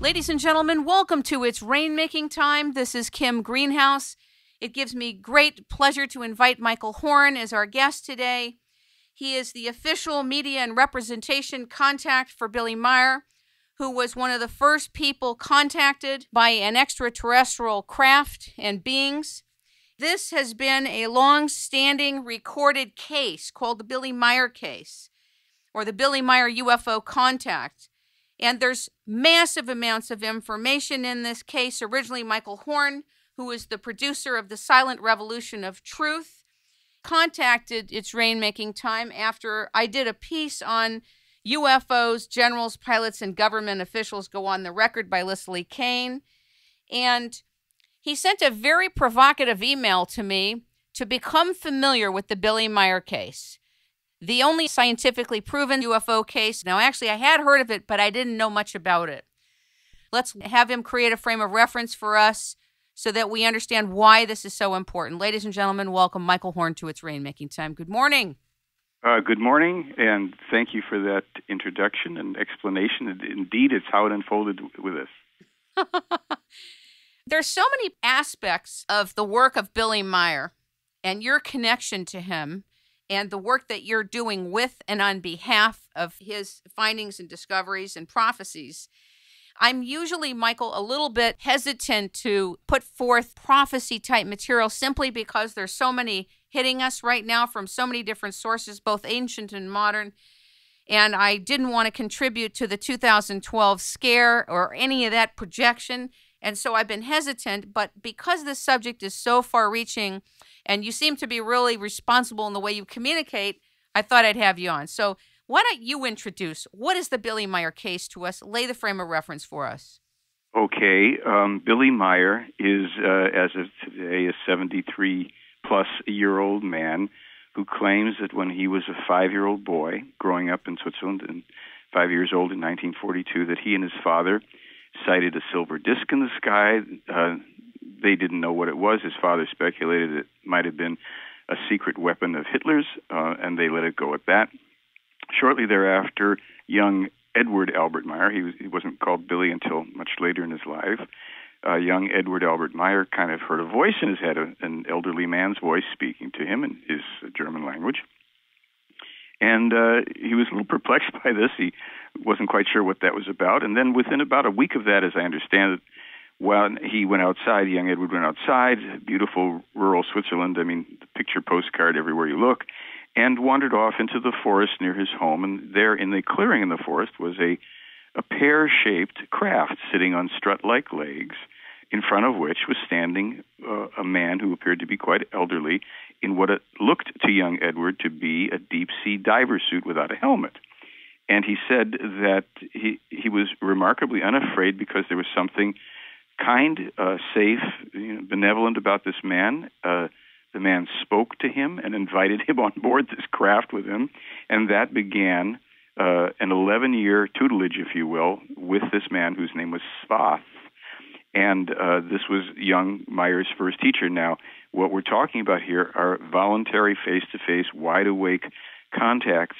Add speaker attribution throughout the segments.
Speaker 1: Ladies and gentlemen, welcome to It's Rainmaking Time. This is Kim Greenhouse. It gives me great pleasure to invite Michael Horn as our guest today. He is the official media and representation contact for Billy Meier, who was one of the first people contacted by an extraterrestrial craft and beings. This has been a long-standing recorded case called the Billy Meier case, or the Billy Meier UFO contact. And there's massive amounts of information in this case. Originally, Michael Horn, who is the producer of The Silent Revolution of Truth, contacted It's Rainmaking Time after I did a piece on UFOs, generals, pilots, and government officials go on the record by Leslie Kane. And he sent a very provocative email to me to become familiar with the Billy Meier case, the only scientifically proven UFO case. Now, actually, I had heard of it, but I didn't know much about it. Let's have him create a frame of reference for us so that we understand why this is so important. Ladies and gentlemen, welcome Michael Horn to It's Rainmaking Time. Good morning.
Speaker 2: Good morning, and thank you for that introduction and explanation. Indeed, it's how it unfolded with us.
Speaker 1: There's so many aspects of the work of Billy Meier and your connection to him and the work that you're doing with and on behalf of his findings and discoveries and prophecies. I'm usually, Michael, a little bit hesitant to put forth prophecy-type material simply because there's so many hitting us right now from so many different sources, both ancient and modern. And I didn't want to contribute to the 2012 scare or any of that projection. And so I've been hesitant, but because this subject is so far-reaching and you seem to be really responsible in the way you communicate, I thought I'd have you on. So why don't you introduce what is the Billy Meier case to us? Lay the frame of reference for us.
Speaker 2: Okay. Billy Meier is, as of today, a 73-plus-year-old man who claims that when he was a 5-year-old boy growing up in Switzerland and 5 years old in 1942, that he and his father sighted a silver disc in the sky. They didn't know what it was. His father speculated it might have been a secret weapon of Hitler's, and they let it go at that. Shortly thereafter, young Eduard Albert Meier, he wasn't called Billy until much later in his life, young Eduard Albert Meier kind of heard a voice in his head, an elderly man's voice speaking to him in his German language. And he was a little perplexed by this. He wasn't quite sure what that was about. And then within about a week of that, as I understand it, when he went outside, young Edward went outside, beautiful rural Switzerland, I mean, the picture postcard everywhere you look, and wandered off into the forest near his home. And there in the clearing in the forest was a pear-shaped craft sitting on strut-like legs, in front of which was standing a man who appeared to be quite elderly in what it looked to young Edward to be a deep-sea diver suit without a helmet. And he said that he was remarkably unafraid because there was something kind, safe, benevolent about this man. The man spoke to him and invited him on board this craft with him, and that began an 11-year tutelage, if you will, with this man whose name was Svath. And this was young Meier's first teacher. Now, what we're talking about here are voluntary, face-to-face, wide-awake contacts,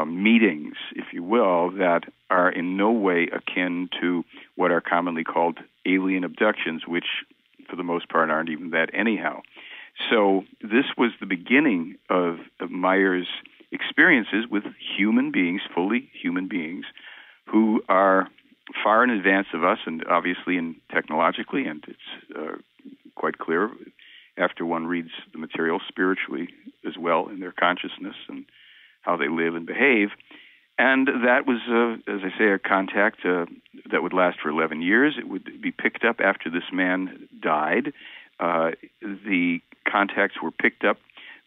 Speaker 2: meetings, if you will, that are in no way akin to what are commonly called alien abductions, which for the most part aren't even that anyhow. So this was the beginning of Meier's experiences with human beings, fully human beings, who are far in advance of us, and obviously and technologically, and it's quite clear after one reads the material spiritually as well in their consciousness and how they live and behave. And that was, as I say, a contact that would last for 11 years. It would be picked up after this man died. The contacts were picked up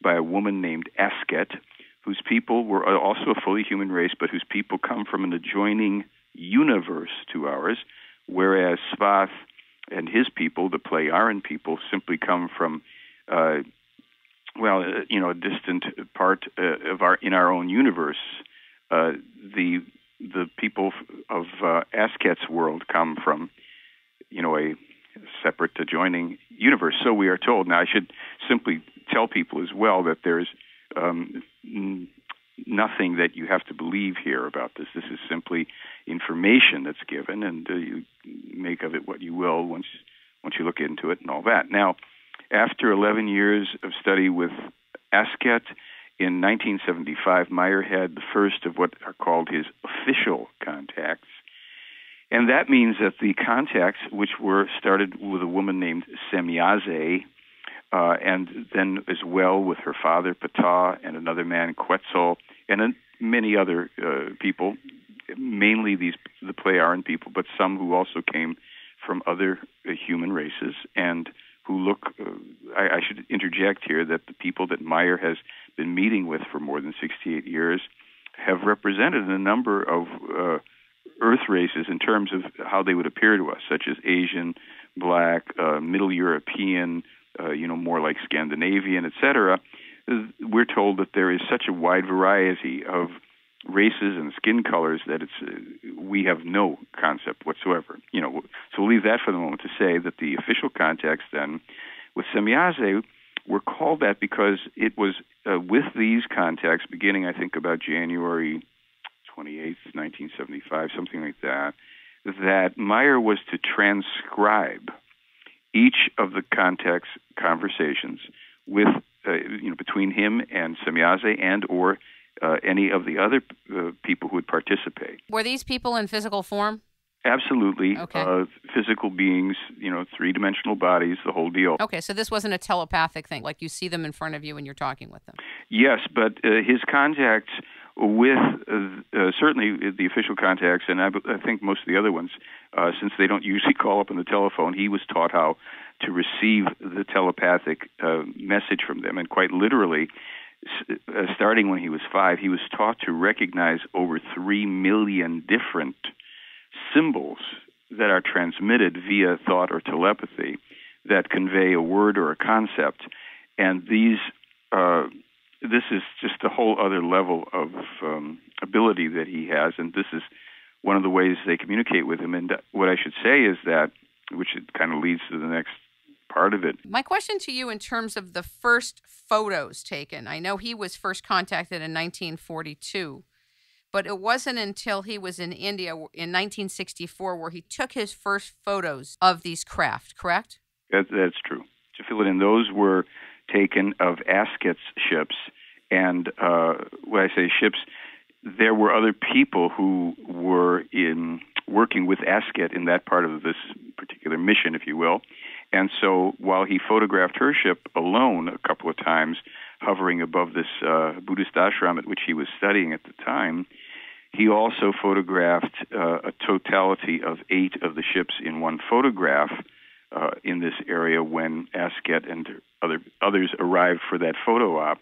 Speaker 2: by a woman named Asket, whose people were also a fully human race, but whose people come from an adjoining universe to ours, whereas Svath and his people, the Playaran people, simply come from, a distant part of our own universe. The people of Asket's world come from, a separate adjoining universe. So we are told. Now, I should simply tell people as well that there's nothing that you have to believe here about this. This is simply information that's given, and you make of it what you will once you look into it and all that. Now, after 11 years of study with Asket, in 1975, Meier had the first of what are called his official contacts. And that means that the contacts, which were started with a woman named Semyaze, and then as well with her father, Ptah, and another man, Quetzal, and many other people, mainly the Plejaren people, but some who also came from other human races, and who look, I should interject here that the people that Meier has been meeting with for more than 68 years have represented a number of Earth races in terms of how they would appear to us, such as Asian, Black, Middle European, more like Scandinavian, etc. We're told that there is such a wide variety of races and skin colors that we have no concept whatsoever. So we'll leave that for the moment to say that the official contacts then with Semyaze were called that because it was with these contacts beginning, I think, about January 28th, 1975, something like that, that Meier was to transcribe each of the contacts' conversations with, between him and Semyaze and or any of the other people who would participate.
Speaker 1: Were these people in physical form?
Speaker 2: Absolutely.
Speaker 1: Okay.
Speaker 2: Physical beings, three-dimensional bodies, the whole deal.
Speaker 1: Okay, so this wasn't a telepathic thing, like you see them in front of you and you're talking with them.
Speaker 2: Yes, but his contacts with certainly the official contacts, and I think most of the other ones, since they don't usually call up on the telephone, he was taught how to receive the telepathic message from them. And quite literally, starting when he was 5, he was taught to recognize over 3 million different symbols that are transmitted via thought or telepathy that convey a word or a concept. And this is just a whole other level of ability that he has, and this is one of the ways they communicate with him. And what I should say is that, which it kind of leads to the next part of it.
Speaker 1: My question to you in terms of the first photos taken, I know he was first contacted in 1942, but it wasn't until he was in India in 1964 where he took his first photos of these craft, correct?
Speaker 2: That's true. To fill it in, those were taken of Asket's ships, and when I say ships, there were other people who were working with Asket in that part of this particular mission, if you will. And so while he photographed her ship alone a couple of times, hovering above this Buddhist ashram at which he was studying at the time, he also photographed a totality of 8 of the ships in one photograph in this area when Asket and others arrived for that photo op.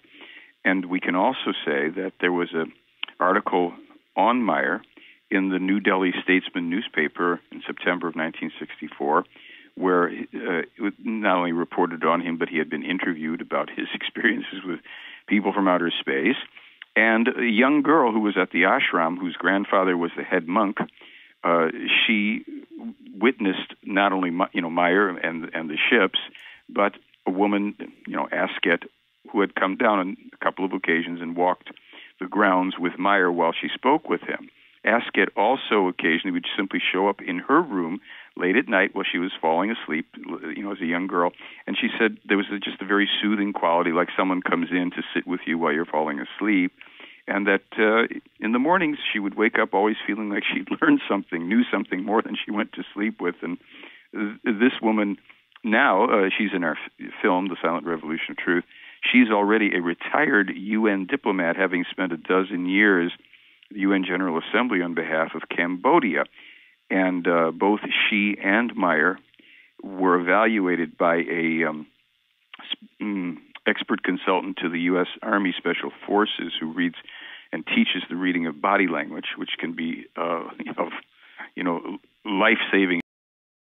Speaker 2: And we can also say that there was an article on Meier in the New Delhi Statesman newspaper in September of 1964, where it not only reported on him, but he had been interviewed about his experiences with people from outer space. And a young girl who was at the ashram, whose grandfather was the head monk, she witnessed not only Meier and the ships, but a woman, Asket, who had come down on a couple of occasions and walked the grounds with Meier while she spoke with him. Asket also occasionally would simply show up in her room late at night while she was falling asleep, as a young girl. And she said there was just a very soothing quality, like someone comes in to sit with you while you're falling asleep. And that in the mornings she would wake up always feeling like she'd learned something, knew something more than she went to sleep with. And this woman now, she's in our film, The Silent Revolution of Truth. She's already a retired UN diplomat, having spent a dozen years at the UN General Assembly on behalf of Cambodia. And both she and Meier were evaluated by a expert consultant to the U.S. Army Special Forces who reads and teaches the reading of body language, which can be, life-saving